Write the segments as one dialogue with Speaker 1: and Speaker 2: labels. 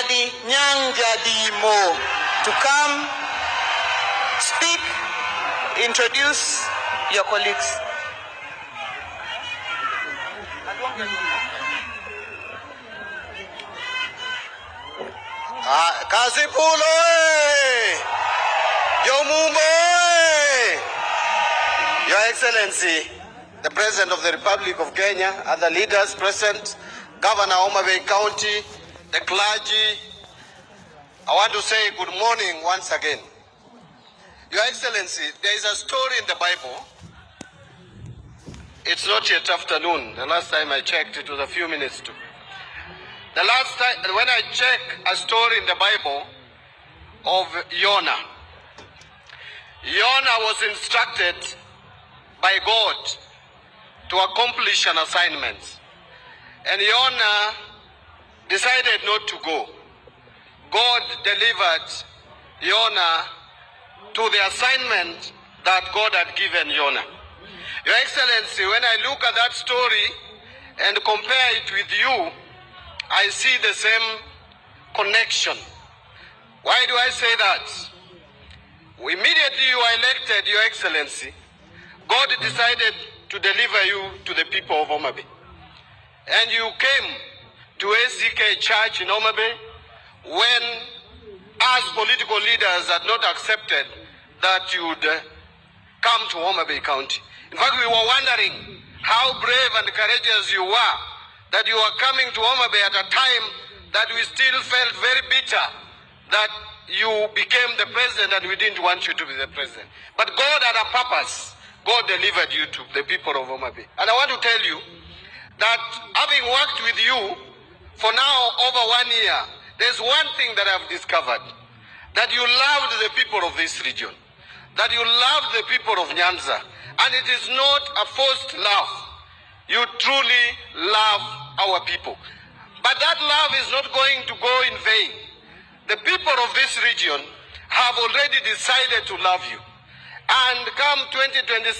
Speaker 1: Mbadi Nyangadimo to come, speak, introduce your colleagues.
Speaker 2: Kasipul, Your Excellency, the President of the Republic of Kenya, other leaders present, Governor Homa County, the clergy, I want to say good morning once again. Your Excellency, there is a story in the Bible. It's not yet afternoon. The last time I checked, it was a few minutes to. The last time, when I checked a story in the Bible of Jonah, Jonah was instructed by God to accomplish an assignment. And Jonah decided not to go. God delivered Jonah to the assignment that God had given Jonah. Your Excellency, when I look at that story and compare it with you, I see the same connection. Why do I say that? Immediately you are elected, Your Excellency, God decided to deliver you to the people of Homa Bay. And you came to ACK Church in Homa Bay when us political leaders had not accepted that you would come to Homa Bay County. In fact, we were wondering how brave and courageous you were that you were coming to Homa Bay at a time that we still felt very bitter that you became the president and we didn't want you to be the president. But God had a purpose. God delivered you to the people of Homa Bay. And I want to tell you that having worked with you for now over 1 year, there's one thing that I've discovered. That you loved the people of this region. That you loved the people of Nyanza. And it is not a forced love. You truly love our people. But that love is not going to go in vain. The people of this region have already decided to love you. And come 2027,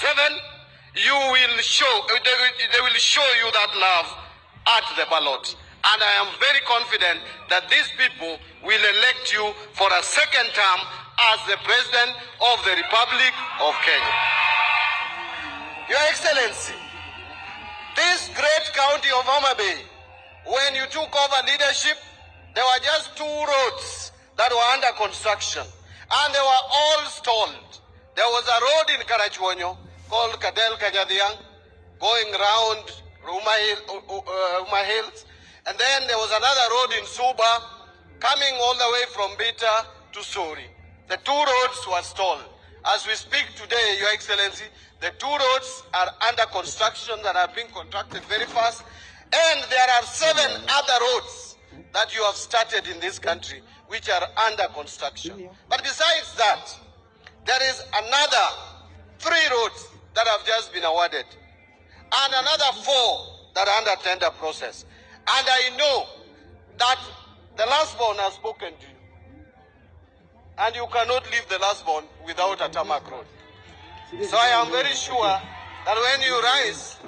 Speaker 2: you will show, they will show you that love at the ballot. And I am very confident that these people will elect you for a second term as the President of the Republic of Kenya. Your Excellency, this great county of Homa Bay, when you took over leadership, there were just 2 roads that were under construction. And they were all stalled. There was a road in Karachuonyo called Kadel Kajadiang, going round Homa Hills. And then there was another road in Suba, coming all the way from Bita to Sori. The 2 roads were stalled. As we speak today, Your Excellency, the 2 roads are under construction that are being contracted very fast. And there are 7 other roads that you have started in this country, which are under construction. But besides that, there is another 3 roads that have just been awarded. And another 4 that are under tender process. And I know that the last born has spoken to you. And you cannot leave the last born without a tarmac road. So I am very sure that when you rise,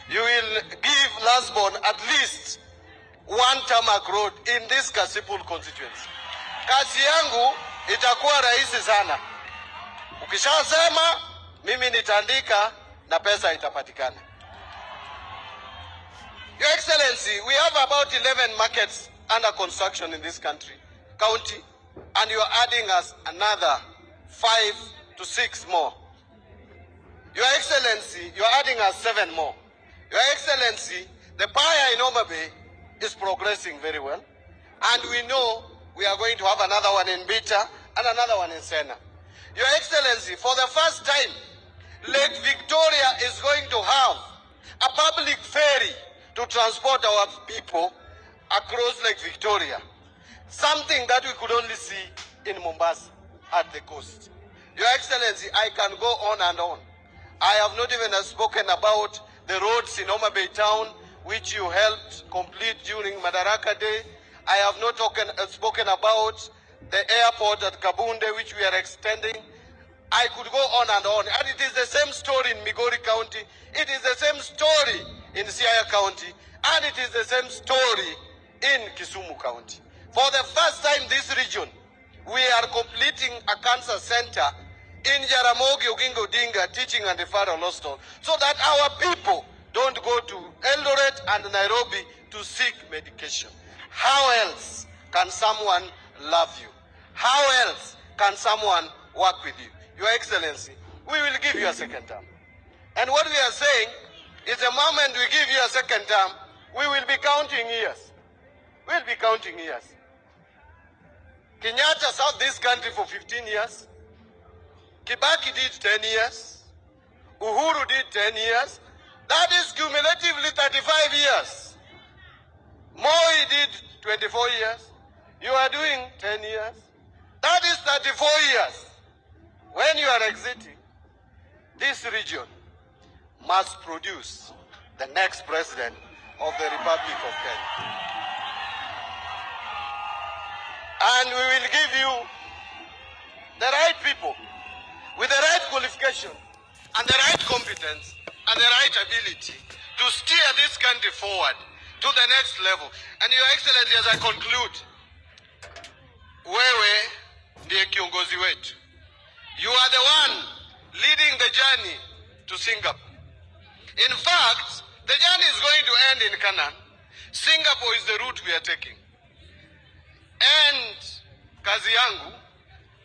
Speaker 2: you will give last born at least 1 tarmac road in this Kasipul constituency. Kazi yangu itakuwa rahisi sana. Ukishasema, mimi nitaandika na pesa itapatikana. Your Excellency, we have about 11 markets under construction in this county, and you are adding us another 5 to 6 more. Your Excellency, you are adding us 7 more. Your Excellency, the PIA in Homa Bay is progressing very well, and we know we are going to have another one in Bita and another one in Sena. Your Excellency, for the first time, Lake Victoria is going to have a public ferry to transport our people across Lake Victoria. Something that we could only see in Mombasa at the coast. Your Excellency, I can go on and on. I have not even spoken about the roads in Homa Bay town, which you helped complete during Madaraka Day. I have not spoken about the airport at Kabunde, which we are extending. I could go on and on. And it is the same story in Migori County. It is the same story in Siaya County. And it is the same story in Kisumu County. For the first time in this region, we are completing a cancer center in Jaramogi Oginga Odinga Teaching and Referral Hospital so that our people don't go to Eldoret and Nairobi to seek medication. How else can someone love you? How else can someone work with you? Your Excellency, we will give you a second term. And what we are saying is the moment we give you a second term, we will be counting years. We'll be counting years. Kenyatta served this country for 15 years. Kibaki did 10 years. Uhuru did 10 years. That is cumulatively 35 years. Moi did 24 years. You are doing 10 years. That is 34 years. When you are exiting, this region must produce the next president of the Republic of Kenya. And we will give you the right people with the right qualification and the right competence and the right ability to steer this country forward to the next level. And Your Excellency, as I conclude, wewe ndiye kiongozi wetu. You are the one leading the journey to Singapore. In fact, the journey is going to end in Canaan. Singapore is the route we are taking. And kazi yangu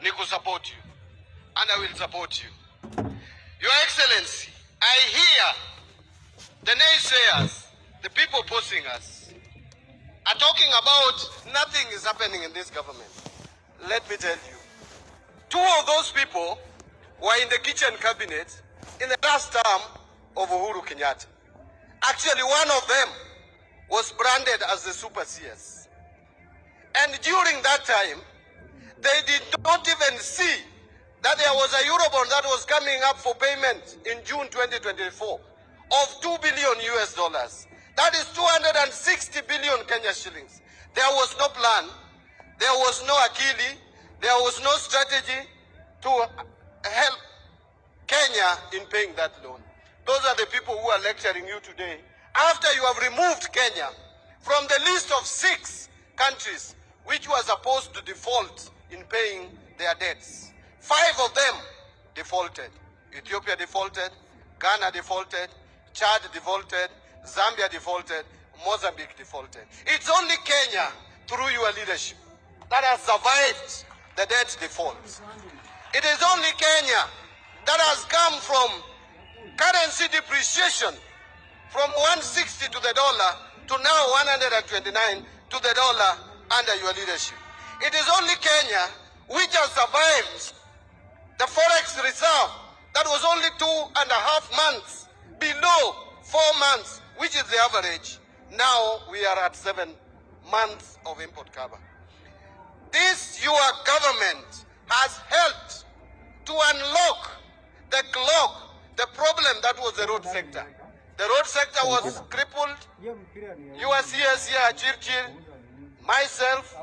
Speaker 2: ni kusupport you. And I will support you. Your Excellency, I hear the naysayers, the people opposing us, are talking about nothing is happening in this government. Let me tell you, two of those people were in the kitchen cabinet in the last term of Uhuru Kenyatta. Actually, one of them was branded as the super CS. And during that time, they did not even see that there was a Eurobond that was coming up for payment in June 2024 of $2 billion US. That is 260 billion Kenya shillings. There was no plan. There was no akili. There was no strategy to help Kenya in paying that loan. Those are the people who are lecturing you today. After you have removed Kenya from the list of 6 countries which were supposed to default in paying their debts. 5 of them defaulted. Ethiopia defaulted, Ghana defaulted, Chad defaulted, Zambia defaulted, Mozambique defaulted. It's only Kenya, through your leadership, that has survived the debt defaults. It is only Kenya that has come from currency depreciation from 160 to the dollar to now 129 to the dollar under your leadership. It is only Kenya which has survived the forex reserve that was only 2.5 months below 4 months, which is the average. Now we are at 7 months of import cover. This your government has helped to unlock the clock, the problem that was the road sector. The road sector was crippled. Your CS here, Chirchir, myself,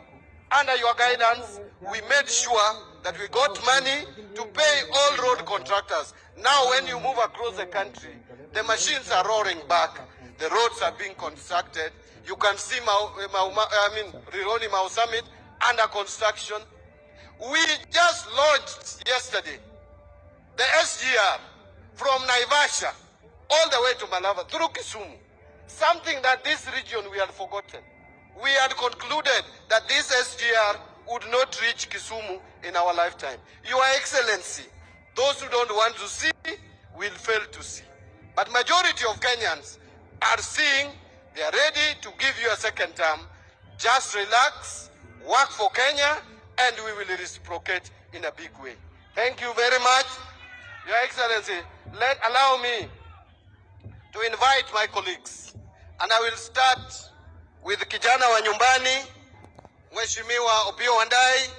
Speaker 2: under your guidance, we made sure that we got money to pay all road contractors. Now when you move across the country, the machines are roaring back. The roads are being constructed. You can see Rironi Mau Summit under construction. We just launched yesterday the SGR from Naivasha all the way to Malava through Kisumu. Something that this region we had forgotten. We had concluded that this SGR would not reach Kisumu in our lifetime. Your Excellency, those who don't want to see will fail to see. But majority of Kenyans are seeing, they are ready to give you a second term. Just relax, work for Kenya, and we will reciprocate in a big way. Thank you very much. Your Excellency, allow me to invite my colleagues. And I will start with kijana wa nyumbani, Mheshimiwa Opiyo Wandayi.